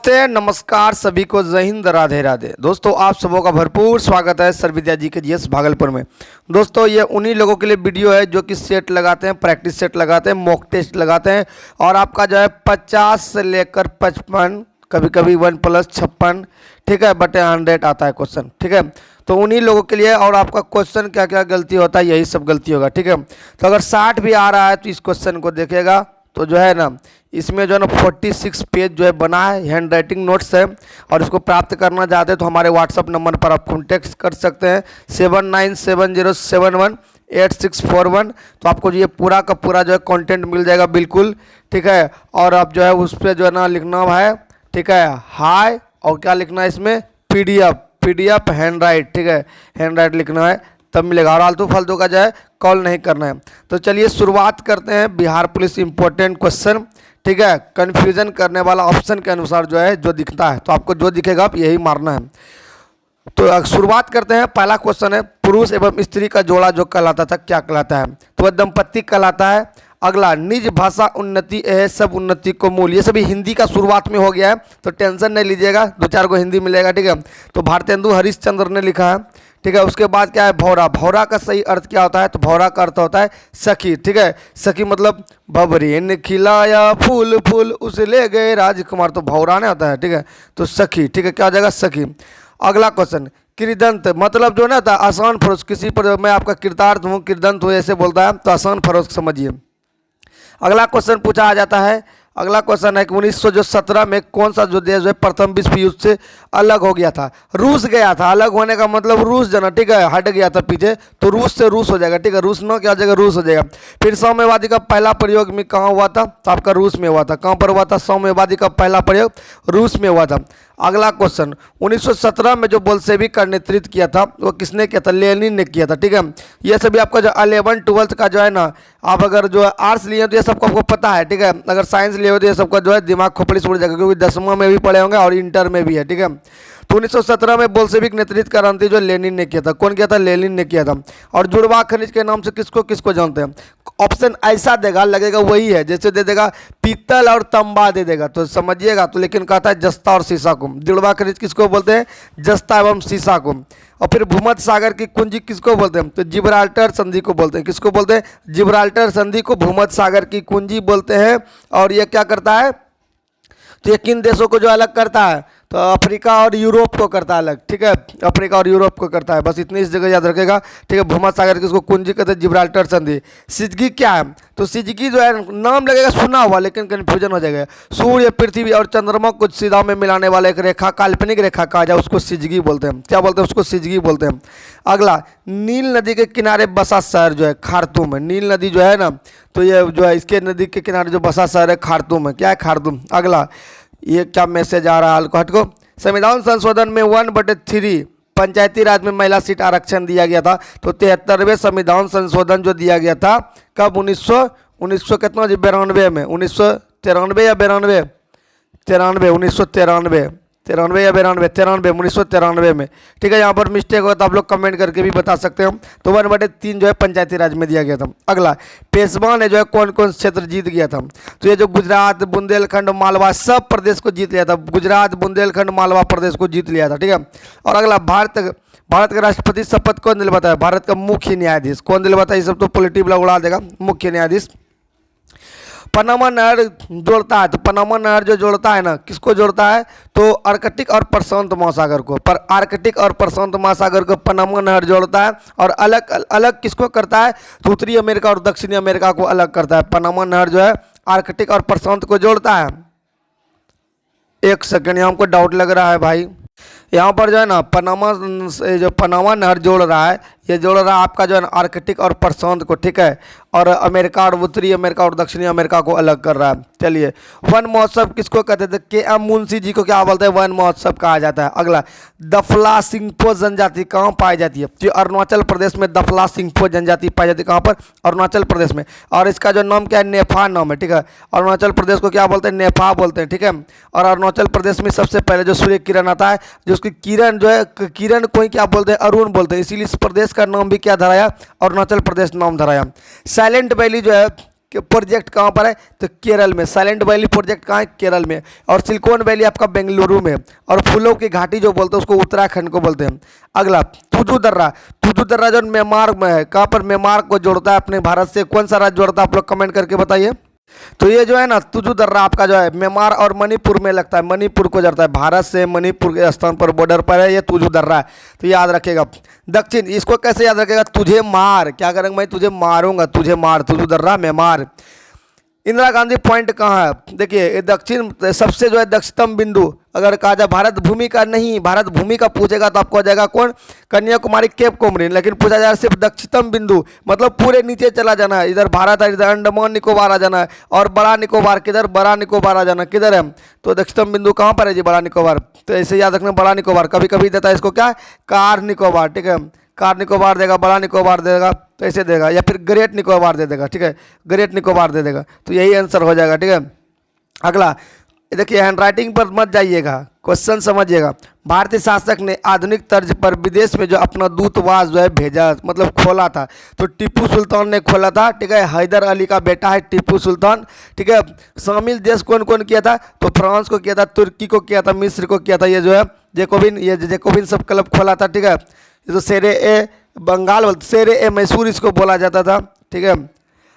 नमस्ते, नमस्कार सभी को, जय हिंद, राधे राधे। दोस्तों आप सबों का भरपूर स्वागत है सर्वविद्या जी के जीएस भागलपुर में। दोस्तों ये उन्हीं लोगों के लिए वीडियो है जो कि सेट लगाते हैं, प्रैक्टिस सेट लगाते हैं, मॉक टेस्ट लगाते हैं और आपका जो है 50 से लेकर 55, कभी कभी 1+56, ठीक है, बटे 100 आता है क्वेश्चन, ठीक है। तो उन्हीं लोगों के लिए, और आपका क्वेश्चन क्या क्या गलती होता है यही सब गलती होगा, ठीक है। तो अगर 60 भी आ रहा है तो इस क्वेश्चन को देखेगा तो जो है ना, इसमें जो है ना 46 पेज जो है बना है, हैंड राइटिंग नोट्स है। और इसको प्राप्त करना चाहते हैं तो हमारे व्हाट्सअप नंबर पर आप कॉन्टेक्ट कर सकते हैं 7970718641। तो आपको ये पूरा का पूरा जो है कंटेंट मिल जाएगा बिल्कुल, ठीक है। और आप जो है उस पर जो है ना लिखना है, ठीक है, हाय, और क्या लिखना है इसमें, पीडीएफ हैंड राइट, ठीक है, हैंड राइट लिखना है तब मिलेगा। और आलतू फालतू का जो है कॉल नहीं करना है। तो चलिए शुरुआत करते हैं। बिहार पुलिस इंपॉर्टेंट क्वेश्चन, ठीक है, कन्फ्यूजन करने वाला ऑप्शन के अनुसार जो है जो दिखता है, तो आपको जो दिखेगा आप यही मारना है। तो शुरुआत करते हैं। पहला क्वेश्चन है, पुरुष एवं स्त्री का जोड़ा जो कहलाता था क्या कहलाता है? तो वह दंपत्ति कहलाता है। अगला, निज भाषा उन्नति है सब उन्नति को मूल। ये सभी हिंदी का शुरुआत में हो गया है तो टेंशन नहीं लीजिएगा, 2-4 को हिंदी मिलेगा, ठीक है। तो भारतेंदु हरिश्चंद्र ने लिखा है, ठीक है। उसके बाद क्या है, भौरा। भौरा का सही अर्थ क्या होता है? तो भौरा का अर्थ होता है सखी, ठीक है। सखी मतलब भवरी ने खिलाया फूल फूल उसे ले गए राजकुमार, तो भौरा ने होता है, ठीक है। तो सखी, ठीक है, क्या हो जाएगा, सखी। अगला क्वेश्चन, कृदंत मतलब जो ना था आसान फरोश, किसी पर मैं आपका कृतार्थ हूँ, कृदंत हूँ ऐसे बोलता है तो आसान फरोश समझिए। अगला क्वेश्चन पूछा आ जाता है। अगला क्वेश्चन है कि 1917 में कौन सा जो देश है प्रथम विश्व युद्ध से अलग हो गया था? रूस गया था। अलग होने का मतलब रूस जाना, ठीक है, हट गया था पीछे, तो रूस से रूस हो जाएगा, ठीक है। रूस न क्या हो जाएगा, रूस हो जाएगा। फिर साम्यवादी का पहला प्रयोग में कहाँ हुआ था? तो आपका रूस में हुआ था। कहाँ पर हुआ था? साम्यवादी का पहला प्रयोग रूस में हुआ था। अगला क्वेश्चन, 1917 में जो बोल्शेविक का नेतृत्व किया था वो किसने किया था? लेनिन ने किया था, ठीक है। ये सभी आपका जो 11-12 का जो है ना, आप अगर जो है आर्ट्स लिए तो ये सबको आपको पता है, ठीक है। अगर साइंस लिए हो तो ये सबका जो है दिमाग खोपड़ी से उड़ जाएगा, क्योंकि 10वां में भी पढ़े होंगे और इंटर में भी है, ठीक है। तो 1917 में बोल्शेविक नेतृत्व का क्रांति जो लेनिन ने किया था। कौन किया था? लेनिन ने किया था। और जुड़वा खनिज के नाम से किसको किसको जानते हैं? ऑप्शन ऐसा देगा, लगेगा वही है, जैसे दे देगा पीतल और तांबा दे देगा तो समझिएगा, तो लेकिन कहता है जस्ता और सीसा को। जुड़वा खनिज किसको बोलते हैं? जस्ता एवं सीसा को। और फिर भूमध्य सागर की कुंजी किसको बोलते हैं? तो जिब्राल्टर संधि को बोलते हैं। किसको बोलते हैं? जिब्राल्टर संधि को भूमध्य सागर की कुंजी बोलते हैं। और ये क्या करता है? तो ये किन देशों को जो अलग करता है? तो अफ्रीका और यूरोप को करता है अलग, ठीक है। अफ्रीका और यूरोप को करता है, बस इतनी इस जगह याद रखेगा, ठीक है। भूमध्य सागर किसको कुंजी कहते हैं? जिब्राल्टर संधि। सिजगी क्या है? तो सिजगी जो है नाम लगेगा सुना हुआ लेकिन कन्फ्यूजन हो जाएगा। सूर्य, पृथ्वी और चंद्रमा को सीधा में मिलाने वाला एक रेखा, काल्पनिक रेखा कहा जाए उसको सिजगी बोलते हैं। क्या बोलते हैं? उसको सिजगी बोलते हैं। अगला, नील नदी के किनारे बसा शहर जो है खार्तूम है। नील नदी जो है ना, तो ये जो है इसके नदी के किनारे जो बसा शहर है खार्तूम है। क्या है? खार्तूम। अगला, ये क्या मैसेज आ रहा है हट को, संविधान संशोधन में 1/3 पंचायती राज में महिला सीट आरक्षण दिया गया था। तो 73वें संविधान संशोधन जो दिया गया था कब? 1900 कितना जी, 92 में, 1993 या 92, 93, 1993, 93 या 92, 93, 1993 में, ठीक है। यहाँ पर मिस्टेक हो तो आप लोग कमेंट करके भी बता सकते हो। तो 1/3 जो है पंचायती राज में दिया गया था। अगला, पेशवा ने जो है कौन कौन क्षेत्र जीत गया था? तो ये जो गुजरात, बुंदेलखंड, मालवा सब प्रदेश को जीत लिया था। गुजरात, बुंदेलखंड, मालवा प्रदेश को जीत लिया था, ठीक है। और अगला, भारत का राष्ट्रपति शपथ कौन दिलवाता है? भारत का मुख्य न्यायाधीश। कौन दिलवाता है? ये सब तो पॉलिटिव लोग उड़ा देगा, मुख्य न्यायाधीश। पनामा नहर जोड़ता है, तो पनामा नहर जो जोड़ता है ना, किसको जोड़ता है? तो आर्कटिक और प्रशांत महासागर को। पर आर्कटिक और प्रशांत महासागर को पनामा नहर जोड़ता है। और अलग अलग किसको करता है? तो उत्तरी अमेरिका और दक्षिणी अमेरिका को अलग करता है। पनामा नहर जो है आर्कटिक और प्रशांत को जोड़ता है। एक सेकंड, यहाँ हमको डाउट लग रहा है भाई, यहाँ पर जो है ना पनामा नहर जोड़ रहा है, ये जोड़ रहा है आपका जो है ना आर्कटिक और प्रशांत को, ठीक है। और अमेरिका और उत्तरी अमेरिका और दक्षिणी अमेरिका को अलग कर रहा है। चलिए, वन महोत्सव किसको कहते थे? के.एम. मुंशी जी को क्या बोलते हैं? वन महोत्सव कहा जाता है। अगला, दफला सिंगफो जनजाति कहाँ पाई जाती है? तो अरुणाचल प्रदेश में दफला सिंगफो जनजाति पाई जाती है। कहाँ पर? अरुणाचल प्रदेश में। और इसका जो नाम क्या है? नेफा नाम है, ठीक है। अरुणाचल प्रदेश को क्या बोलते हैं? नेफा बोलते हैं, ठीक है। और अरुणाचल प्रदेश में सबसे पहले जो सूर्य किरण आता है, जो उसकी किरण जो है, किरण को ही क्या बोलते हैं? अरुण बोलते हैं। इसीलिए इस प्रदेश का नाम भी क्या धराया? अरुणाचल प्रदेश नाम धराया। साइलेंट वैली जो है प्रोजेक्ट कहाँ पर है, तो केरल में। साइलेंट वैली प्रोजेक्ट कहाँ है, केरल में। और सिलिकॉन वैली आपका बेंगलुरु में। और फूलों की घाटी जो बोलते हैं उसको उत्तराखंड को बोलते हैं। अगला तुजू दर्रा। तुजू दर्रा जो म्यांमार में है, कहाँ पर, म्यांमार को जोड़ता है अपने भारत से। कौन सा राज्य जोड़ता है, आप लोग कमेंट करके बताइए। तो ये जो है ना तुजू दर्रा आपका जो है म्यांमार और मणिपुर में लगता है, मणिपुर को जोड़ता है, भारत से मणिपुर के स्थान पर बॉर्डर पर है ये तुजू दर्रा। तो याद रखेगा। दक्षिण, इसको कैसे याद रखेगा, तुझे मार, क्या करेंगे, मैं तुझे मारूंगा, तुझे मार, तुजू दर्रा म्यांमार। इंदिरा गांधी पॉइंट कहाँ है, देखिए ये दक्षिण सबसे जो है दक्षिणतम बिंदु। अगर कहा जाए भारत भूमि का, नहीं, भारत भूमि का पूछेगा तो आपको आ जाएगा कौन, कन्याकुमारी, केप कोमरिन। लेकिन पूछा जाए सिर्फ दक्षिणतम बिंदु, मतलब पूरे नीचे चला जाना है। इधर भारत है, इधर अंडमान निकोबार आ जाना है। और बड़ा निकोबार किधर, बड़ा निकोबार आ जाना किधर है, तो दक्षिणतम बिंदु कहाँ पर है जी, बड़ा निकोबार। तो ऐसे याद रखना, बड़ा निकोबार। कभी कभी देता है इसको क्या, कार निकोबार, ठीक है, कार निकोबार देगा, बड़ा निकोबार देगा, तो ऐसे देगा, या फिर ग्रेट निकोबार दे देगा, ठीक है, ग्रेट निकोबार दे देगा। तो यही आंसर हो जाएगा, ठीक है। अगला देखिए, हैंडराइटिंग पर मत जाइएगा, क्वेश्चन समझिएगा। भारतीय शासक ने आधुनिक तर्ज पर विदेश में जो अपना दूतावास जो है भेजा, मतलब खोला था, तो टीपू सुल्तान ने खोला था, ठीक है। हैदर अली का बेटा है टीपू सुल्तान, ठीक है। शामिल देश कौन कौन किया था, तो फ्रांस को किया था, तुर्की को किया था, मिस्र को किया था, ये जो है जैकोबिन, ये जैकोबिन सब क्लब खोला था, ठीक है। ये तो शेरे ए बंगाल, शेरे ए मैसूर इसको बोला जाता था, ठीक है।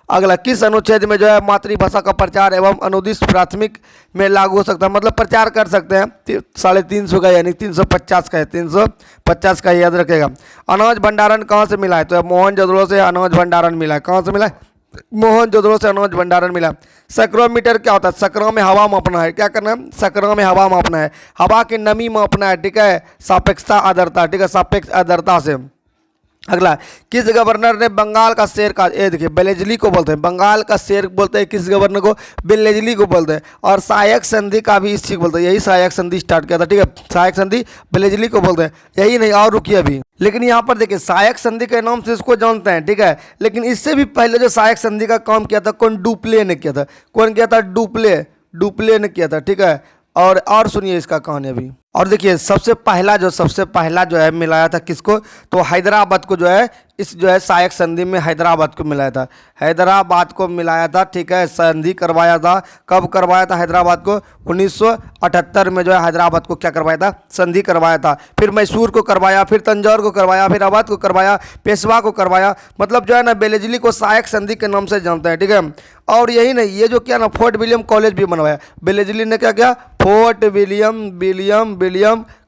अगला, किस अनुच्छेद में जो है मातृभाषा का प्रचार एवं अनुदिश प्राथमिक में लागू हो सकता है, मतलब प्रचार कर सकते हैं, 350 का, यानी 350 का है, 350 का याद रखेगा। अनाज भंडारण कहाँ से मिला है, तो मोहनजोदड़ो से अनाज भंडारण मिला है। कहाँ से मिला है, मोहनजोदड़ो से अनाज भंडारण मिला। सक्रोमीटर क्या होता है, सक्रों में हवा मापना है, क्या करना है, सक्रों में हवा मापना है, हवा की नमी मापना है, ठीक है, सापेक्षता आर्द्रता, ठीक है, सापेक्ष आर्द्रता से। अगला, किस गवर्नर ने बंगाल का शेर का, ये देखिए बेलेजली को बोलते हैं, बंगाल का शेर बोलते हैं किस गवर्नर को, बेलेजली को बोलते हैं। और सहायक संधि का भी इस चीज बोलते हैं, यही सहायक संधि स्टार्ट किया था, ठीक है, सहायक संधि बेलेजली को बोलते हैं। यही नहीं, और रुकिए अभी, लेकिन यहाँ पर देखिए सहायक संधि के नाम से इसको जानते हैं, ठीक है। लेकिन इससे भी पहले जो सहायक संधि का काम किया था कौन, डुप्ले ने किया था। कौन किया था, डुप्ले ने किया था, ठीक है। और सुनिए इसका कहानी अभी। और देखिए सबसे पहला जो है मिलाया था किसको, तो हैदराबाद को जो है, इस जो है सहायक संधि में हैदराबाद को मिलाया था, हैदराबाद को मिलाया था, ठीक है, संधि करवाया था। कब करवाया था हैदराबाद को, 1978 में जो है हैदराबाद को क्या करवाया था, संधि करवाया था। फिर मैसूर को करवाया, फिर तंजौर को करवाया, फिर अवध को करवाया, पेशवा को करवाया। मतलब जो है ना बेलेजली को सहायक संधि के नाम से जानते हैं, ठीक है। और यही नहीं, ये जो क्या ना फोर्ट विलियम कॉलेज भी बनवाया बेलेजली ने, क्या किया, फोर्ट विलियम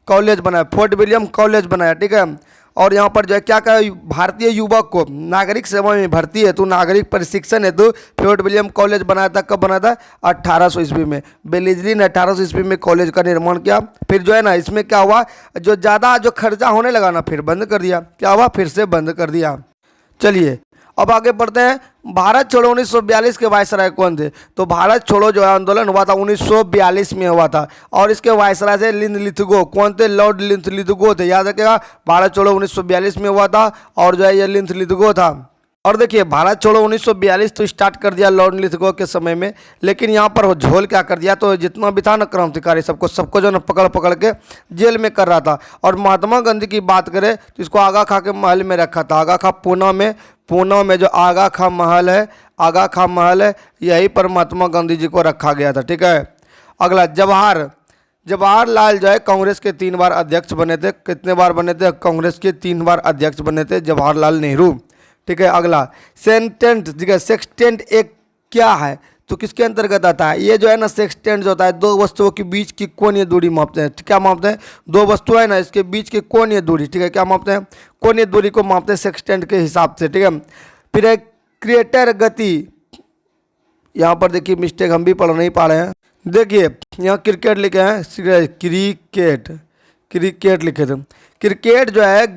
कॉलेज बनाया, फोर्ट विलियम कॉलेज बनाया, ठीक है। और यहाँ पर जो है क्या कहा, भारतीय युवक को नागरिक सेवा में भर्ती है तो नागरिक प्रशिक्षण हेतु फोर्ट विलियम कॉलेज बनाया था। कब बनाया था, 1800 ईस्वी में। बेलेजली ने 1800 ईस्वी में कॉलेज का निर्माण किया। फिर जो है ना इसमें क्या हुआ, जो ज़्यादा जो खर्चा होने लगा ना, फिर बंद कर दिया। क्या हुआ, फिर से बंद कर दिया। चलिए अब आगे बढ़ते हैं। भारत छोड़ो 1942 के वायसराय कौन थे, तो भारत छोड़ो जो है आंदोलन हुआ था 1942 में हुआ था। और इसके वायसराय थे लिंथलिथगो, कौन थे, लॉर्ड लिंथलिथगो थे, याद रखिएगा। भारत छोड़ो 1942 में हुआ था और जो है ये लिंथलिथगो था। और देखिए भारत छोड़ो 1942 तो स्टार्ट कर दिया लॉर्ड लिथगो के समय में, लेकिन यहाँ पर वो झोल क्या कर दिया, तो जितना भी था ना क्रांतिकारी सबको जो ना पकड़ के जेल में कर रहा था। और महात्मा गांधी की बात करें तो इसको आगा खा के महल में रखा था, आगा खा पूना में जो आगा खा महल है, यहीं पर महात्मा गांधी जी को रखा गया था, ठीक है। अगला, जवाहरलाल जो है कांग्रेस के 3 बार अध्यक्ष बने थे। कितने बार बने थे, कांग्रेस के 3 बार अध्यक्ष बने थे जवाहरलाल नेहरू, ठीक है। अगला, सेक्सटेंट एक क्या है, तो किसके अंतर्गत आता है, ये जो है ना सेक्सटेंट जो होता है, 2 वस्तुओं के बीच की कोणीय दूरी मापते हैं। क्या मापते हैं, 2 वस्तु है ना इसके बीच की कोणीय दूरी, ठीक है, क्या मापते हैं, कोणीय दूरी को मापते हैं सेक्सटेंट के हिसाब से, ठीक है। फिर एक क्रिएटर गति, यहाँ पर देखिए मिस्टेक हम भी नहीं पा रहे हैं। देखिए यहाँ क्रिकेट लिखे हैं, क्रिकेट लिखे थे। क्रिकेट जो है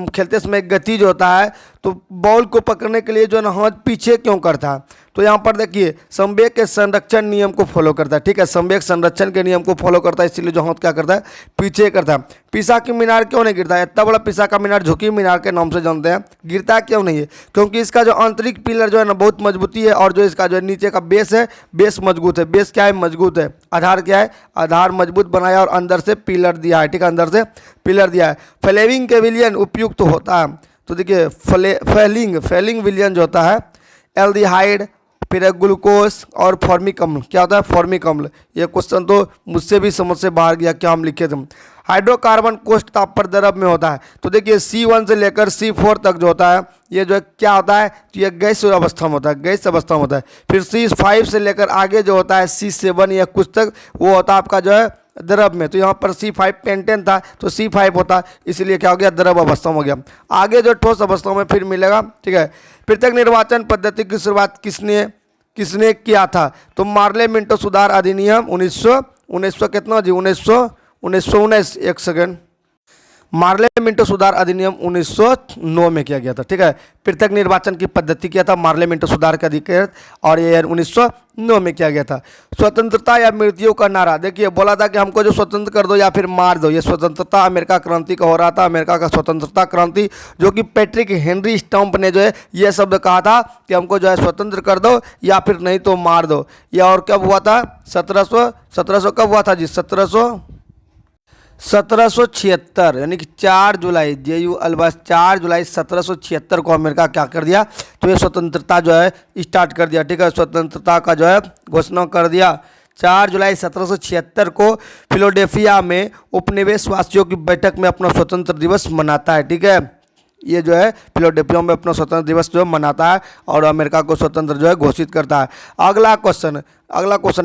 खेलते समय गति जो होता है, तो बॉल को पकड़ने के लिए जो है ना हाथ पीछे क्यों करता है, तो यहाँ पर देखिए संवेग के संरक्षण नियम को फॉलो करता है, ठीक है, संवेग संरक्षण के नियम को फॉलो करता है, इसीलिए जो हाथ क्या करता है, पीछे करता है। पिसा की मीनार क्यों नहीं गिरता है, इतना बड़ा पिसा का मीनार झुकी मीनार के नाम से जानते हैं, गिरता क्यों नहीं है, क्योंकि इसका जो आंतरिक पिलर जो है ना बहुत मजबूती है, और जो इसका जो नीचे का बेस है, बेस मजबूत है। बेस क्या है, मजबूत है। आधार क्या है, आधार मजबूत बनाया और अंदर से पिलर दिया है, ठीक है, अंदर से पिलर दिया है। फ्लेमिंग केविलियन उपयुक्त होता है, तो देखिए फेलिंग विलियन जो होता है एल्डिहाइड, फिर है ग्लूकोज और फॉर्मिक अम्ल। क्या होता है फॉर्मिक अम्ल? ये क्वेश्चन तो मुझसे भी समझ से बाहर गया, क्या हम लिखे थे। हाइड्रोकार्बन कोष्ठ ताप पर द्रव में होता है। तो देखिए C1 से लेकर C4 तक जो होता है ये जो है क्या होता है, तो ये गैस अवस्था में होता है, गैस अवस्था में होता है। फिर C5 से लेकर आगे जो होता है C7 या कुछ तक वो होता है आपका जो है द्रव में। तो यहाँ पर C5 पेंटेन था तो C5 होता, इसलिए क्या हो गया द्रव अवस्था में हो गया। आगे जो ठोस अवस्था में फिर मिलेगा, ठीक है। पृथक निर्वाचन पद्धति की शुरुआत किसने किया था? तो मार्ले मिंटो सुधार अधिनियम 1900 कितना जी 1919 एक सेकेंड, मार्ले मिंटो सुधार अधिनियम 1909 में किया गया था, ठीक है। पृथक निर्वाचन की पद्धति किया था मार्ले मिंटो सुधार का अधिकार, और ये 1909 में किया गया था। स्वतंत्रता या मृत्यु का नारा, देखिए बोला था कि हमको जो स्वतंत्र कर दो या फिर मार दो। ये स्वतंत्रता अमेरिका क्रांति का हो रहा था, अमेरिका का स्वतंत्रता क्रांति, जो कि पैट्रिक हेनरी स्टम्प ने जो है ये शब्द कहा था कि हमको जो है स्वतंत्र कर दो या फिर नहीं तो मार दो। यह और कब हुआ था? 1700 कब हुआ था जी? 1776 यानी कि 4 जुलाई, JU-अल्बस 4 जुलाई 1776 को अमेरिका क्या कर दिया, तो ये स्वतंत्रता जो है स्टार्ट कर दिया, ठीक है। स्वतंत्रता का जो है घोषणा कर दिया। 4 जुलाई 1776 को फिलाडेल्फिया में उपनिवेशवासियों की बैठक में अपना स्वतंत्र दिवस मनाता है, ठीक है। ये जो है फिलाडेल्फिया में अपना स्वतंत्र दिवस जो है मनाता है और अमेरिका को स्वतंत्र जो है घोषित करता है। अगला क्वेश्चन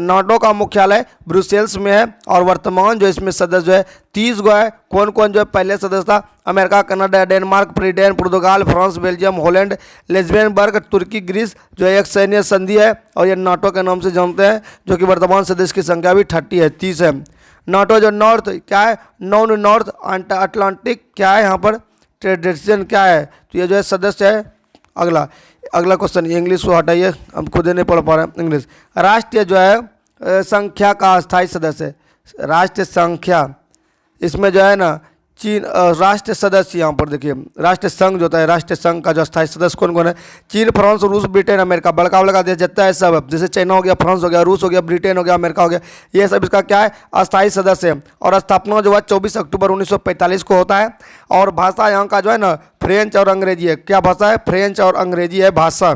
नाटो का मुख्यालय ब्रुसेल्स में है और वर्तमान जो इसमें सदस्य जो है 30 गो है। कौन कौन जो है पहले सदस्य था? अमेरिका, कनाडा, डेनमार्क, ब्रिटेन, पुर्तगाल, फ्रांस, बेल्जियम, हॉलैंड, लेज़्बियनबर्ग, तुर्की, ग्रीस जो है एक सैन्य संधि है और ये नाटो के नाम से जानते हैं, जो कि वर्तमान सदस्य की संख्या भी 30 है, 30 है। नाटो जो नॉर्थ क्या है, नॉर्थ अटलांटिक क्या है यहाँ पर ट्रेडिशन क्या है, तो ये जो है सदस्य है। अगला क्वेश्चन, इंग्लिश को हटाइए, हम खुद नहीं पढ़ पा रहे हैं इंग्लिश। राष्ट्रीय जो है संख्या का अस्थायी सदस्य है, राष्ट्रीय संख्या, इसमें जो है ना चीन राष्ट्रीय सदस्य, यहाँ पर देखिए राष्ट्रीय संघ जो होता है, राष्ट्रीय संघ का जो अस्थायी सदस्य कौन कौन है? चीन, फ्रांस, रूस, ब्रिटेन, अमेरिका। बड़का देश जितना है सब, जैसे चाइना हो गया, फ्रांस हो गया, रूस हो गया, ब्रिटेन हो गया, अमेरिका हो गया, ये सब इसका क्या है अस्थायी सदस्य है। और स्थापना जो है 24 अक्टूबर 1945 को होता है। और भाषा यहाँ का जो है ना फ्रेंच और अंग्रेजी है। क्या भाषा है? फ्रेंच और अंग्रेजी है भाषा।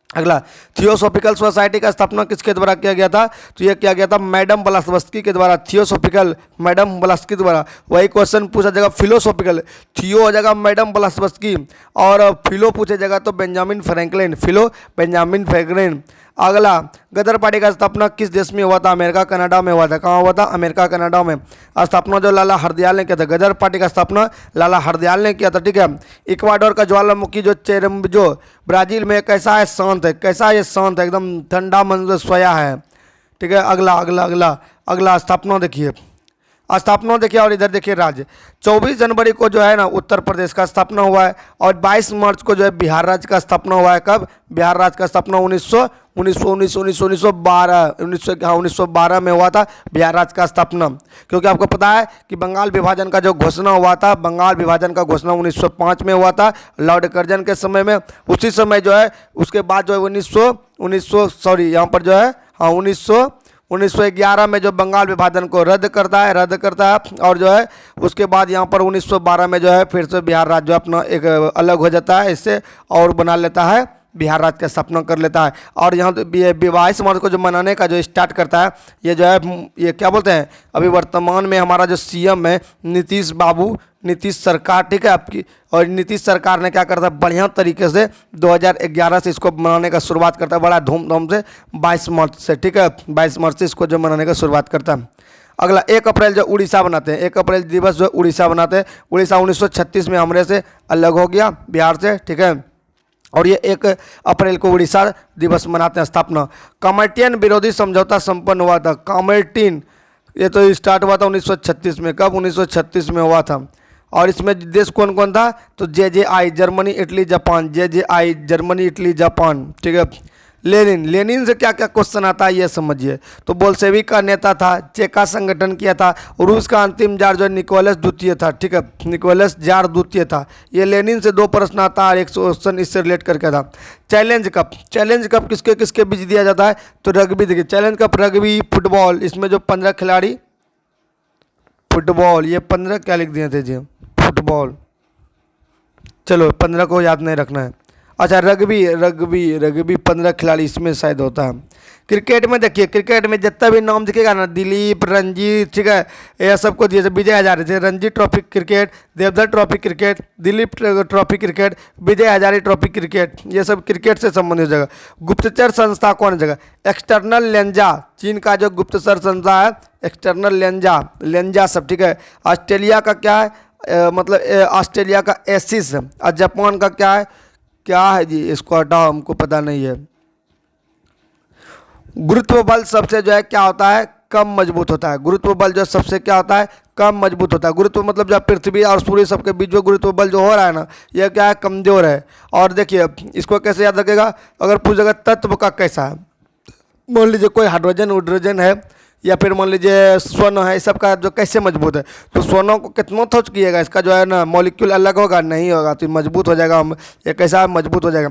अगला, थियोसॉफिकल सोसाइटी का स्थापना किसके द्वारा किया गया था? तो ये किया गया था मैडम ब्लास्की के द्वारा। थियोसॉफिकल मैडम ब्लास्की द्वारा। वही क्वेश्चन पूछा जाएगा फिलोसॉफिकल, थियो हो जाएगा मैडम ब्लास्की और फिलो पूछे जाएगा तो बेंजामिन फ्रैंकलिन, फिलो बेंजामिन फ्रैंकलिन। अगला, गदर पार्टी का स्थापना किस देश में हुआ था? अमेरिका कनाडा में हुआ था। कहाँ हुआ था? अमेरिका कनाडा में। स्थापना जो लाला हरदयाल ने किया था, गदर पार्टी का स्थापना लाला हरदयाल ने किया था, ठीक है। इक्वाडोर का ज्वालामुखी जो ब्राजील में कैसा है? शांत है। कैसा है? शांत है, एकदम ठंडा मंजर सोया है, ठीक है। अगला स्थापना देखिए, और इधर देखिए राज्य। 24 जनवरी को जो है ना उत्तर प्रदेश का स्थापना हुआ है और 22 मार्च को जो है बिहार राज्य का स्थापना हुआ है। कब? बिहार राज्य का स्थापना 1912 में हुआ था बिहार राज्य का स्थापना। क्योंकि आपको पता है कि बंगाल विभाजन का जो घोषणा हुआ था, बंगाल विभाजन का घोषणा 1905 में हुआ था लॉर्ड कर्जन के समय में। उसी समय जो है उसके बाद जो है 1911 में जो बंगाल विभाजन को रद्द करता है और जो है उसके बाद यहाँ पर 1912 में जो है फिर से बिहार राज्य अपना एक अलग हो जाता है इससे और बना लेता है, बिहार राज्य का स्थापना कर लेता है। और यहाँ 22 मार्च को जो मनाने का जो स्टार्ट करता है, ये जो है ये क्या बोलते हैं, अभी वर्तमान में हमारा जो CM है नीतीश सरकार, ठीक है आपकी। और नीतीश सरकार ने क्या करता है, बढ़िया तरीके से 2011 से इसको मनाने का शुरुआत करता है, बड़ा धूमधाम से 22 मार्च से, ठीक है। 22 मार्च से इसको जो मनाने का शुरुआत करता है। अगला 1 अप्रैल जो उड़ीसा बनाते हैं, 1 अप्रैल दिवस जो उड़ीसा बनाते हैं। उड़ीसा 1936 में हमरे से अलग हो गया बिहार से, ठीक है। और ये 1 अप्रैल को उड़ीसा दिवस मनाते हैं। स्थापना, कॉमेर्टियन विरोधी समझौता संपन्न हुआ था। कॉमेर्टिन ये तो स्टार्ट हुआ था 1936 में। कब? 1936 में हुआ था। और इसमें देश कौन कौन था? तो JJI Germany, Italy, Japan. JJI Germany, Italy, Japan, ठीक है। लेनिन से क्या क्या क्वेश्चन आता है ये समझिए। तो बोल्शेविक का नेता था, चेका संगठन किया था। रूस का अंतिम जार जो निकोलस द्वितीय था, ठीक है, निकोलस जार द्वितीय था। ये लेनिन से 2 प्रश्न आता है, एक क्वेश्चन इससे रिलेट करके था। चैलेंज कप किसके किसके बीच दिया जाता है? तो रग्बी, देखिए चैलेंज कप रग्बी, फुटबॉल, इसमें जो 15 खिलाड़ी, फुटबॉल ये 15 क्या लिख दिए थे जी, फुटबॉल, चलो 15 को याद नहीं रखना है। अच्छा रग्बी रग्बी रग्बी 15 खिलाड़ी इसमें शायद होता है। क्रिकेट में देखिए, क्रिकेट में जितना भी नाम दिखेगा ना, दिलीप, रंजीत, ठीक है, यह सबको दिए, विजय हजारे थे, Ranji trophy cricket, Deodhar trophy cricket, Duleep trophy cricket, Vijay Hazare trophy cricket, ये सब क्रिकेट से संबंधित हो जाएगा। गुप्तचर संस्था कौन जगह? एक्सटर्नल लेंजा, चीन का जो गुप्तचर संस्था है एक्सटर्नल लेंजा, लेंजा सब, ठीक है। ऑस्ट्रेलिया का क्या है? मतलब ऑस्ट्रेलिया का एसिस है। और जापान का क्या है जी, इसको हटाओ, हमको पता नहीं है। गुरुत्व बल सबसे जो है क्या होता है? कम मजबूत होता है। गुरुत्व बल जो सबसे क्या होता है? कम मजबूत होता है। गुरुत्व मतलब जब पृथ्वी और सूर्य सबके बीच जो गुरुत्व बल जो हो रहा है ना, यह क्या है? कमजोर है। और देखिए इसको कैसे याद रखेगा, अगर पूछेगा तत्व का कैसा है, मान लीजिए कोई हाइड्रोजन उड्रोजन है या फिर मान लीजिए स्वर्ण है, इस सब का जो कैसे मजबूत है, तो स्वर्ण को कितना थोच कीजिएगा, इसका जो है ना मॉलिक्यूल अलग होगा, नहीं होगा, तो मजबूत हो जाएगा। ये कैसा मजबूत हो जाएगा।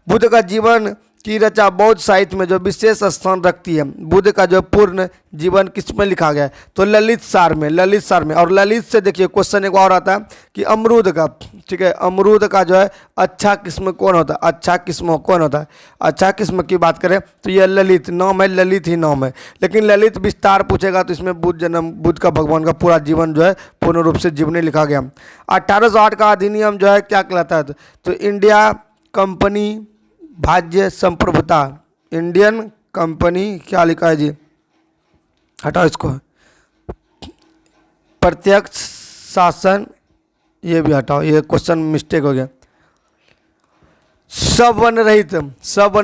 बुध का जीवन की रचा बौद्ध साहित्य में जो विशेष स्थान रखती है, बुध का जो पूर्ण जीवन किस में लिखा गया है? तो ललित सार में, ललित सार में। और ललित से देखिए क्वेश्चन एक और आता है कि अमरूद का, ठीक है, अमरूद का जो है अच्छा किस्म कौन होता है? अच्छा किस्म कौन होता है? अच्छा किस्म की बात करें तो यह ललित नाम है, ललित ही नाम है। लेकिन ललित विस्तार पूछेगा तो इसमें बुध का भगवान का पूरा जीवन जो है पूर्ण रूप से जीवनी लिखा गया। 1808 का अधिनियम जो है क्या कहलाता है? तो इंडिया कंपनी भाज्य संप्रभुता, इंडियन कंपनी क्या लिखा है जी, हटाओ इसको, प्रत्यक्ष शासन, ये भी हटाओ, ये क्वेश्चन मिस्टेक हो गया। सवन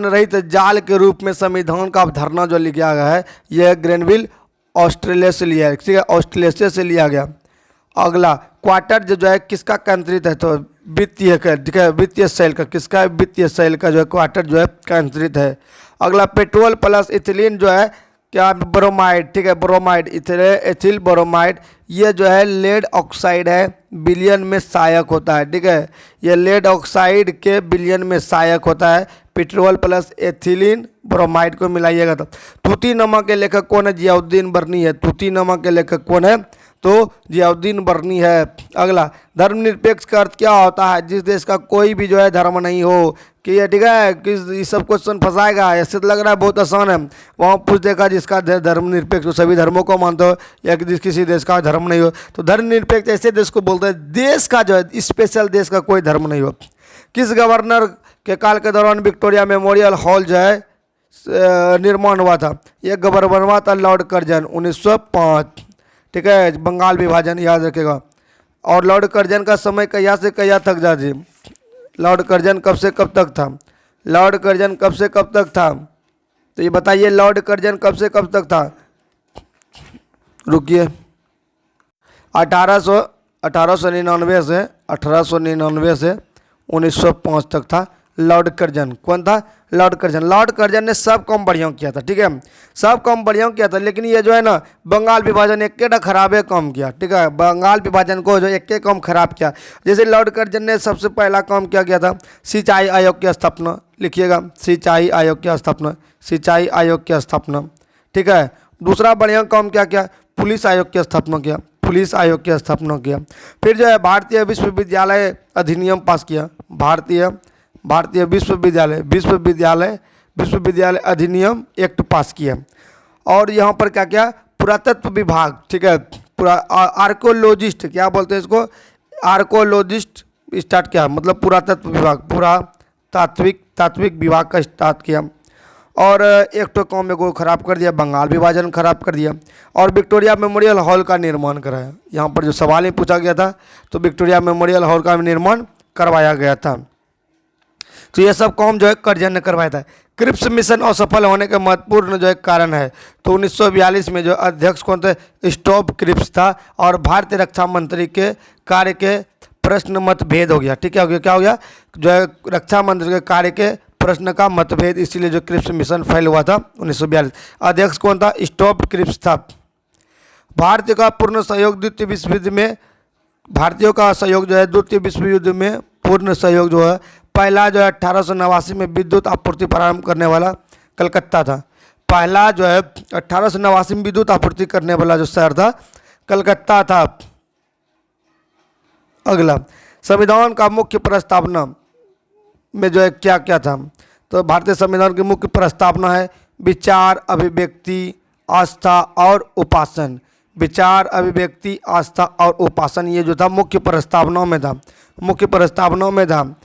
रहित जाल के रूप में संविधान का अवधारणा जो लिखा गया है, यह ग्रेनविल ऑस्ट्रेलिया से लिया है, ठीक है, ऑस्ट्रेलिया से लिया गया। अगला क्वार्टर जो है किसका केंद्रित है? तो वित्तीय का, ठीक है, वित्तीय सेल का, किसका? वित्तीय सेल का जो है क्वार्टर जो है केंद्रित है। अगला पेट्रोल प्लस इथिलीन जो है क्या? ब्रोमाइड, ठीक है, ब्रोमाइड, एथिल ब्रोमाइड, ये जो है लेड ऑक्साइड है, विलयन में सहायक होता है, ठीक है, ये लेड ऑक्साइड के विलयन में सहायक होता है। पेट्रोल प्लस एथिलीन ब्रोमाइड को मिलाइएगा तो। तूतीनामा के लेखक कौन है? जियाउद्दीन बर्नी है। तूतीनामा के लेखक कौन है? तो जियाउद्दीन बर्नी है। अगला धर्मनिरपेक्ष का अर्थ क्या होता है? जिस देश का कोई भी जो है धर्म नहीं हो, कि ये, ठीक है, किस, ये सब क्वेश्चन फंसाएगा, ऐसे तो लग रहा है बहुत आसान है। वहाँ पूछ देगा जिसका धर्मनिरपेक्ष हो, सभी धर्मों को मानते हो, या किसी देश का धर्म नहीं हो, तो धर्मनिरपेक्ष ऐसे देश को बोलते हैं देश का जो है स्पेशल देश का कोई धर्म नहीं हो। किस गवर्नर के काल के दौरान विक्टोरिया मेमोरियल हॉल जो है निर्माण हुआ था? यह गवर्नर हुआ था लॉर्ड कर्जन 1905, ठीक है, बंगाल विभाजन याद रखेगा। और लॉर्ड कर्जन का समय कया से कया तक जा जी? लॉर्ड कर्जन कब से कब तक था? लॉर्ड कर्जन कब से कब तक था? तो ये बताइए, लॉर्ड कर्जन कब से कब तक था? रुकिए, 1899 से 1905 तक था लॉर्ड कर्जन। कौन था? Lord Curzon. लॉर्ड कर्जन ने सब काम बढ़िया किया था, ठीक है, सब काम बढ़िया किया था। लेकिन ये जो है ना बंगाल विभाजन एक खराबे काम किया, ठीक है, बंगाल विभाजन को जो एक काम खराब किया। जैसे लॉर्ड कर्जन ने सबसे पहला काम क्या किया था? सिंचाई आयोग की स्थापना, लिखिएगा, सिंचाई आयोग की स्थापना, सिंचाई आयोग की स्थापना, ठीक है। दूसरा बढ़िया काम क्या किया? पुलिस आयोग की स्थापना किया, पुलिस आयोग की स्थापना किया। फिर जो है भारतीय विश्वविद्यालय अधिनियम पास किया, भारतीय विश्वविद्यालय अधिनियम एक्ट पास किया। और यहाँ पर क्या क्या? पुरातत्व विभाग, ठीक है, आर्कोलॉजिस्ट, क्या बोलते हैं इसको? आर्कोलॉजिस्ट स्टार्ट किया, मतलब पुरातत्व विभाग, तात्विक विभाग का स्टार्ट किया। और एक तो काम को खराब कर दिया, बंगाल विभाजन खराब कर दिया। और विक्टोरिया मेमोरियल हॉल का निर्माण कराया। यहाँ पर जो सवाल ही पूछा गया था, तो विक्टोरिया मेमोरियल हॉल का निर्माण करवाया गया था। तो ये सब काम जो है कर्जन ने करवाया था। क्रिप्स मिशन असफल होने के महत्वपूर्ण जो है कारण है, तो 1942 में जो अध्यक्ष कौन थे? स्टॉप क्रिप्स था। और भारतीय रक्षा मंत्री के कार्य के प्रश्न मतभेद हो गया, ठीक है, क्या हो गया? जो है रक्षा मंत्री के कार्य के प्रश्न का मतभेद, इसीलिए जो क्रिप्स मिशन फेल हुआ था 1942। अध्यक्ष कौन था? स्टॉप क्रिप्स था। भारतीय का पूर्ण सहयोग द्वितीय विश्व युद्ध में, भारतीयों का सहयोग जो है द्वितीय विश्व युद्ध में पूर्ण सहयोग जो है, पहला जो है 1889 में विद्युत आपूर्ति प्रारंभ करने वाला कलकत्ता था। पहला जो है 1889 में विद्युत आपूर्ति करने वाला जो शहर था कलकत्ता था। अगला संविधान का मुख्य प्रस्तावना, में जो है क्या क्या था। तो भारतीय संविधान की मुख्य प्रस्तावना है विचार, अभिव्यक्ति, आस्था और उपासन। विचार, अभिव्यक्ति, आस्था और उपासन, ये जो था मुख्य प्रस्तावनाओं में था, मुख्य प्रस्तावनाओं में था।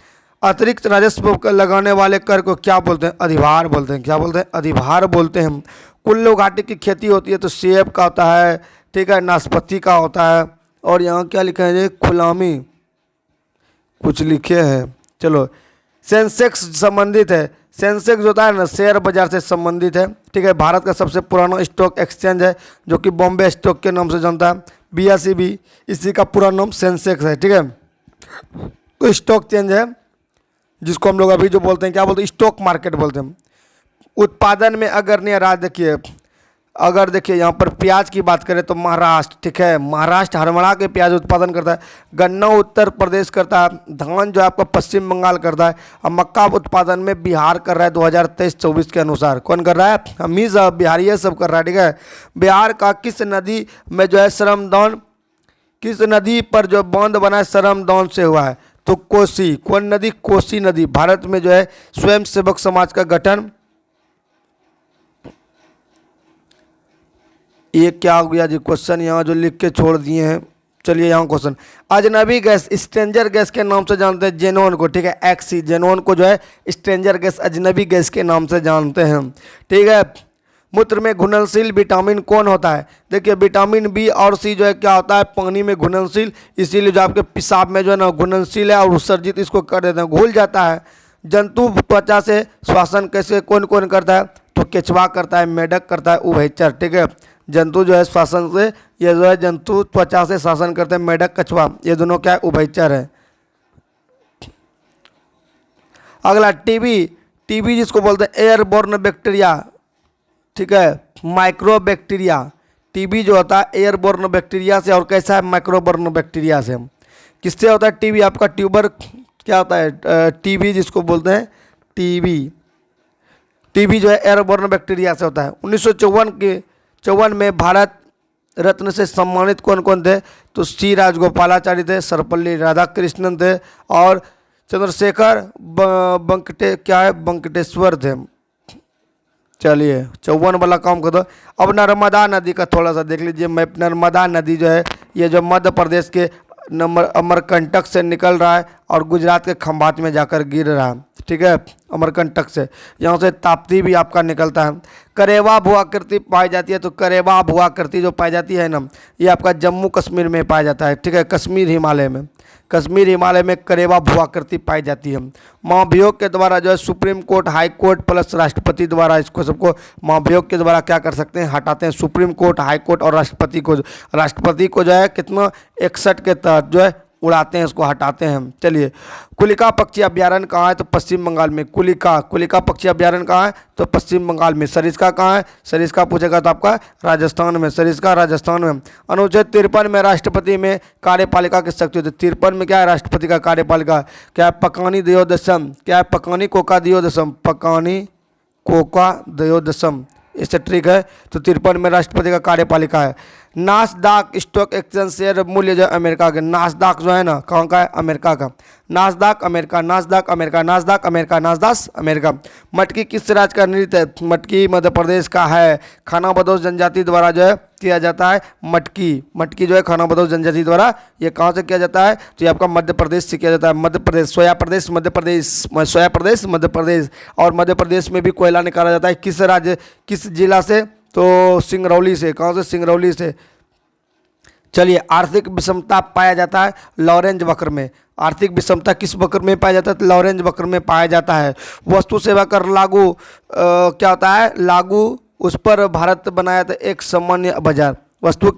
अतिरिक्त राजस्व लगाने वाले कर को क्या बोलते हैं? अधिभार बोलते हैं। क्या बोलते हैं? अधिभार बोलते हैं। कुल्लू घाटी की खेती होती है तो सेब का होता है, ठीक है, नाशपाती का होता है। और यहाँ क्या लिखा है? गुलामी कुछ लिखे हैं। चलो, सेंसेक्स संबंधित है। सेंसेक्स होता है ना, शेयर बाजार से संबंधित है, ठीक है। भारत का सबसे पुराना स्टॉक एक्सचेंज है जो कि बॉम्बे स्टॉक के नाम से जानता है। BSE इसी का पूरा नाम सेंसेक्स है, ठीक है। तो स्टॉक चेंज है जिसको हम लोग अभी जो बोलते हैं, क्या बोलते हैं? स्टॉक मार्केट बोलते हैं। उत्पादन में अग्रणी राज्य देखिए, अगर देखिए यहाँ पर प्याज की बात करें तो महाराष्ट्र, ठीक है, महाराष्ट्र हरमड़ा के प्याज उत्पादन करता है। गन्ना उत्तर प्रदेश करता है। धान जो है आपका पश्चिम बंगाल करता है। और मक्का उत्पादन में बिहार कर रहा है 2023-24 के अनुसार। कौन कर रहा है? हम ही सब बिहारी ये सब कर रहा है, ठीक है। बिहार का किस नदी में जो है श्रमदान, किस नदी पर जो बांध बना है श्रमदान से हुआ है? तो कोसी। कौन नदी? कोसी नदी। भारत में जो है स्वयं सेवक समाज का गठन, ये क्या हो गया जी? क्वेश्चन यहाँ जो लिख के छोड़ दिए हैं। चलिए यहाँ क्वेश्चन, अजनबी गैस स्ट्रेंजर गैस के नाम से जानते हैं जेनोन को, ठीक है। एक्सी जेनोन को जो है स्ट्रेंजर गैस, अजनबी गैस के नाम से जानते हैं, ठीक है। मूत्र में घुलनशील विटामिन कौन होता है? देखिए विटामिन बी और सी जो है क्या होता है? पानी में घुलनशील, इसीलिए जो आपके पेशाब में जो है ना घुलनशील है और उत्सर्जित इसको कर देते हैं, घुल जाता है। जंतु त्वचा से श्वासन कैसे कौन कौन करता है? तो केचुआ करता है, मेढक करता है, उभयचर, ठीक है। जंतु जो है श्वासन से, ये जो है जंतु त्वचा से शासन करते हैं, मेढक कछुआ, ये दोनों क्या है? उभयचर है। अगला टीबी, टीबी जिसको बोलते हैं एयरबोर्न बैक्टीरिया, ठीक है, माइक्रोबैक्टीरिया। टीबी जो होता है एयरबोर्न बैक्टीरिया से, और कैसा है? माइक्रोबोर्न बैक्टीरिया से। किससे होता है टीबी? आपका ट्यूबर क्या होता है? टीबी जिसको बोलते हैं टीबी, टीबी जो है एयरबोर्न बैक्टीरिया से होता है। 1954 में भारत रत्न से सम्मानित कौन कौन थे? तो सी राजगोपालाचारी थे, सर्वपल्ली राधाकृष्णन थे और चंद्रशेखर बंकटेश्वर थे। चलिए 54 वाला काम कर दो। अब नर्मदा नदी का थोड़ा सा देख लीजिए मैप। नर्मदा नदी जो है ये जो मध्य प्रदेश के अमरकंटक से निकल रहा है और गुजरात के खंभात में जाकर गिर रहा है, ठीक है। अमरकंटक से, यहाँ से ताप्ती भी आपका निकलता है। करेवा भूआकृति पाई जाती है, तो करेवा भूआकृति जो पाई जाती है ना, ये आपका जम्मू कश्मीर में पाया जाता है, ठीक है। कश्मीर हिमालय में, कश्मीर हिमालय में करेवा भूआकृति पाई जाती है। महाभियोग के द्वारा जो है supreme court, high court plus राष्ट्रपति द्वारा इसको सबको महाभियोग के द्वारा क्या कर सकते हैं? हटाते हैं। सुप्रीम कोर्ट, हाई कोर्ट और राष्ट्रपति को जो है कितना 61 के तहत जो है उड़ाते हैं, इसको हटाते हैं। चलिए, कुलिका पक्षी अभ्यारण्य कहाँ है? तो पश्चिम बंगाल में। कुलिका पक्षी अभ्यारण्य कहाँ है? तो पश्चिम बंगाल में। सरिस्का कहाँ है? सरिस्का पूछेगा तो आपका राजस्थान में, सरिस्का राजस्थान में। अनुच्छेद 53 में राष्ट्रपति में कार्यपालिका की शक्ति होती है। 53 में क्या है? राष्ट्रपति का कार्यपालिका क्या है? पकानी दयोदशम, क्या है? पकानी कोका दयोदशम, पकानी कोका दयोदशम, इससे ट्रिक है। तो 53 में राष्ट्रपति का कार्यपालिका है। नासदाक स्टॉक एक्सचेंज शेयर मूल्य जो अमेरिका के, नासदाक जो है ना कहाँ का है? अमेरिका का। नासदाक अमेरिका, नासदाक अमेरिका, नासदाक अमेरिका, नासदाक अमेरिका। मटकी किस राज्य का नृत्य है? मटकी मध्य प्रदेश का है। खाना बदोश जनजाति द्वारा जो है किया जाता है मटकी जो है खाना बदोश जनजाति द्वारा, ये कहाँ से किया जाता है? तो ये आपका मध्य प्रदेश से किया जाता है। मध्य प्रदेश, सोया प्रदेश मध्य प्रदेश, सोया प्रदेश मध्य प्रदेश। और मध्य प्रदेश में भी कोयला निकाला जाता है। किस राज्य, किस जिला से? तो सिंगरौली से। कहाँ से? सिंगरौली से। चलिए, आर्थिक विषमता पाया जाता है लॉरेंज वक्र में। आर्थिक विषमता किस वक्र में पाया जाता है? तो लॉरेंज वक्र में पाया जाता है। वस्तु सेवा कर लागू क्या होता है? लागू, उस पर भारत बनाया था एक सामान्य बाजार। वस्तु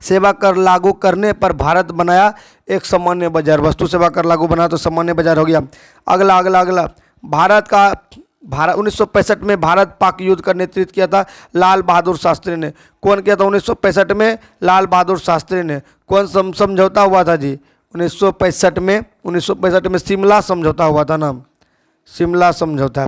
सेवा कर लागू करने पर भारत बनाया एक सामान्य बाजार। वस्तु सेवा कर लागू बना तो सामान्य बाजार हो गया। अगला भारत 1965 में भारत पाक युद्ध का नेतृत्व किया था लाल बहादुर शास्त्री ने। कौन किया था 1965 में? लाल बहादुर शास्त्री ने। कौन समझौता हुआ था जी 1965 में? 1965 में शिमला समझौता हुआ था ना, शिमला समझौता।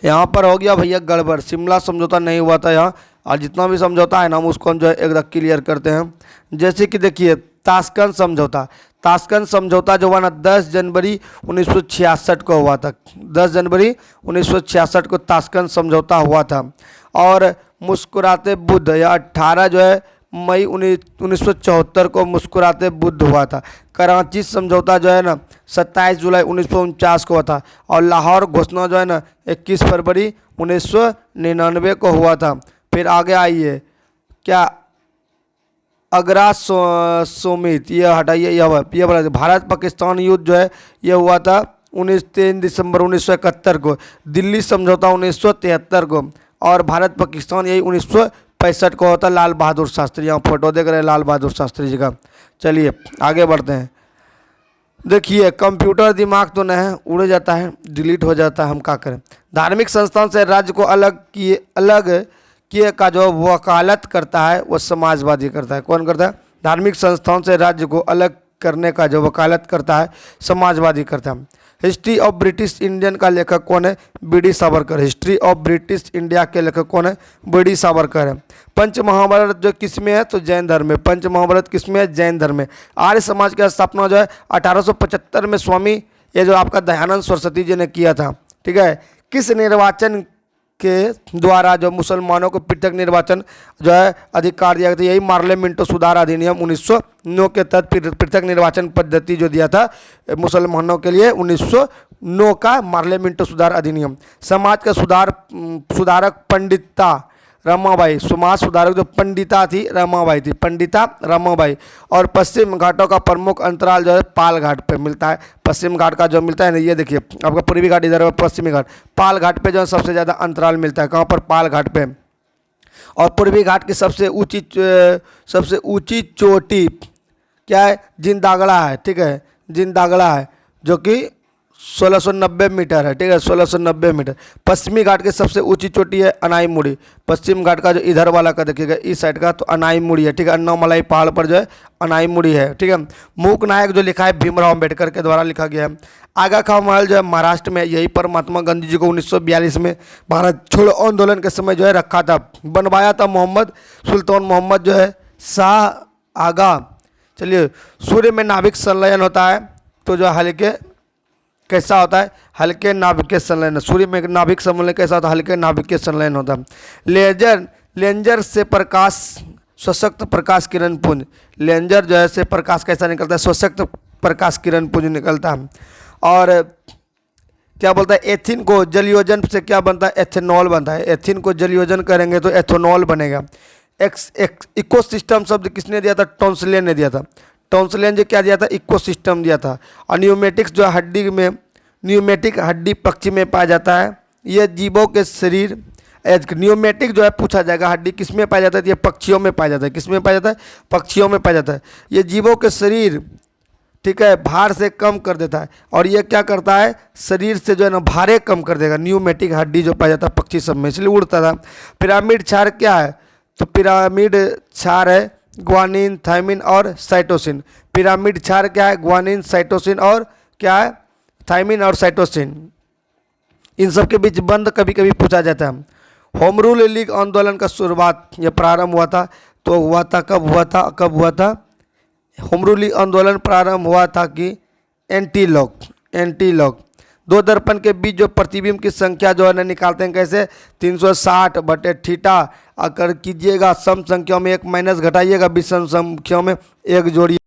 यहाँ पर हो गया भैया गड़बड़, शिमला समझौता नहीं हुआ था यहाँ। और जितना भी समझौता है ना हम उसको हम जो है एकदम क्लियर करते हैं। जैसे कि देखिए ताशकंद समझौता, ताशकंद समझौता जो हुआ ना 10 जनवरी 1966 को हुआ था। 10 जनवरी 1966 को ताशकंद समझौता हुआ था। और मुस्कुराते बुद्ध या 18 जो है मई 1974 को मुस्कुराते बुद्ध हुआ था। कराची समझौता जो है ना 27 जुलाई 1949 को हुआ था। और लाहौर घोषणा जो है ना 21 फरवरी 1999 को हुआ था। फिर आगे आइए, क्या आगरा समिट, ये हटाइए, ये बोला भारत पाकिस्तान युद्ध जो है ये हुआ था 3 दिसंबर 1971 को। दिल्ली समझौता 1973 को। और भारत पाकिस्तान यही 1965 को होता। लाल बहादुर शास्त्री, यहाँ फोटो देख रहे हैं लाल बहादुर शास्त्री जी का। चलिए आगे बढ़ते हैं। देखिए कंप्यूटर दिमाग तो नहीं है, उड़ जाता है, डिलीट हो जाता है, हम क्या करें। धार्मिक संस्थान से राज्य को अलग किए का जो वकालत करता है वो समाजवादी करता है। कौन करता है? धार्मिक संस्थान से राज्य को अलग करने का जो वकालत करता है समाजवादी करता है। हिस्ट्री ऑफ ब्रिटिश इंडियन का लेखक कौन है? BD. Savarkar. History of British India के लेखक कौन है? बी.डी. सावरकर है। पंच महाभारत जो किस में है? तो जैन धर्म में। पंच महाभारत किस में है? जैन धर्म में। आर्य समाज की स्थापना जो है 1875 में स्वामी ये जो आपका दयानंद सरस्वती जी ने किया था। ठीक है। किस निर्वाचन के द्वारा जो मुसलमानों को पृथक निर्वाचन जो है अधिकार दिया गया था? यही मार्ले मिंटो सुधार अधिनियम 1909 के तहत पृथक निर्वाचन पद्धति जो दिया था मुसलमानों के लिए 1909 का मार्ले मिंटो सुधार अधिनियम। समाज का सुधारक पंडिता रमाबाई। समाज सुधारक जो पंडिता थी रमाबाई थी, पंडिता रमाबाई। और पश्चिम घाटों का प्रमुख अंतराल जो है पाल घाट पे मिलता है। पश्चिम घाट का जो मिलता है ना, ये देखिए आपका पूर्वी घाट इधर है, पश्चिमी घाट, पाल घाट पे जो है सबसे ज़्यादा अंतराल मिलता है। कहाँ पर? पाल घाट पे। और पूर्वी घाट की सबसे ऊंची चोटी क्या है? जिंदागड़ा है। ठीक है, जिंदागड़ा है जो कि 1690 मीटर है। ठीक है, 1690 मीटर। पश्चिमी घाट की सबसे ऊंची चोटी है अनाईमुड़ी। पश्चिम घाट का जो इधर वाला का देखिएगा इस साइड का तो अनाईमुड़ी है। ठीक है, अन्नामलाई पहाड़ पर जो है अनाईमुड़ी है। ठीक है। मूक नायक जो लिखा है भीमराव अम्बेडकर के द्वारा लिखा गया है। आगा खां महल जो है महाराष्ट्र में, यही पर महात्मा गांधी जी को 1942 में भारत छोड़ो आंदोलन के समय जो है रखा था, बनवाया था मोहम्मद सुल्तान मोहम्मद जो है शाह आगा। चलिए, सूर्य में नाभिक संलयन होता है तो जो हल्के कैसा होता है? हल्के नाभिकीय संलयन। सूर्य में नाभिक संलयन कैसा होता है? हल्के नाभिकीय संलयन होता है। लेंजर से प्रकाश सशक्त प्रकाश किरण पुंज। लेंजर जो है से प्रकाश कैसा निकलता है? सशक्त प्रकाश किरण पुंज निकलता है। और क्या बोलता है? एथिन को जलयोजन से क्या बनता है? एथेनॉल बनता है। एथिन को जलयोजन करेंगे तो एथेनॉल बनेगा। इकोसिस्टम शब्द किसने दिया था? टॉन्सलेन ने दिया था। टॉन्सलेन जो क्या दिया था? इकोसिस्टम दिया था। और न्यूमेटिक्स जो हड्डी में, न्यूमेटिक हड्डी पक्षी में पाया जाता है। ये जीवों के शरीर, न्यूमेटिक जो है पूछा जाएगा हड्डी किस में पाया जाता है? ये पक्षियों में पाया जाता है। किस में पाया जाता है? पक्षियों में पाया जाता है। ये जीवों के शरीर, ठीक है, भार से कम कर देता है। और ये क्या करता है? शरीर से जो है ना भारे कम कर देगा। न्यूमेटिक हड्डी जो पाया जाता है पक्षी सब में, इसलिए उड़ता था। पिरामिड क्षार क्या है? तो पिरामिड क्षार है ग्वानिन, थायमिन और साइटोसिन। पिरामिड क्षार क्या है? ग्वानिन, साइटोसिन और क्या है? थायमिन और साइटोसिन। इन सब के बीच बंद कभी कभी पूछा जाता है। होम रूल लीग आंदोलन का शुरुआत ये प्रारंभ हुआ था तो हुआ था कब हुआ था? होम रूल लीग आंदोलन प्रारंभ हुआ था कि एंटी लॉक दो दर्पण के बीच जो प्रतिबिंब की संख्या जो है ना निकालते हैं कैसे? 360 बटे थीटा अगर कीजिएगा सम संख्याओं में 1 माइनस घटाइएगा विषम संख्याओं में 1 जोड़िए।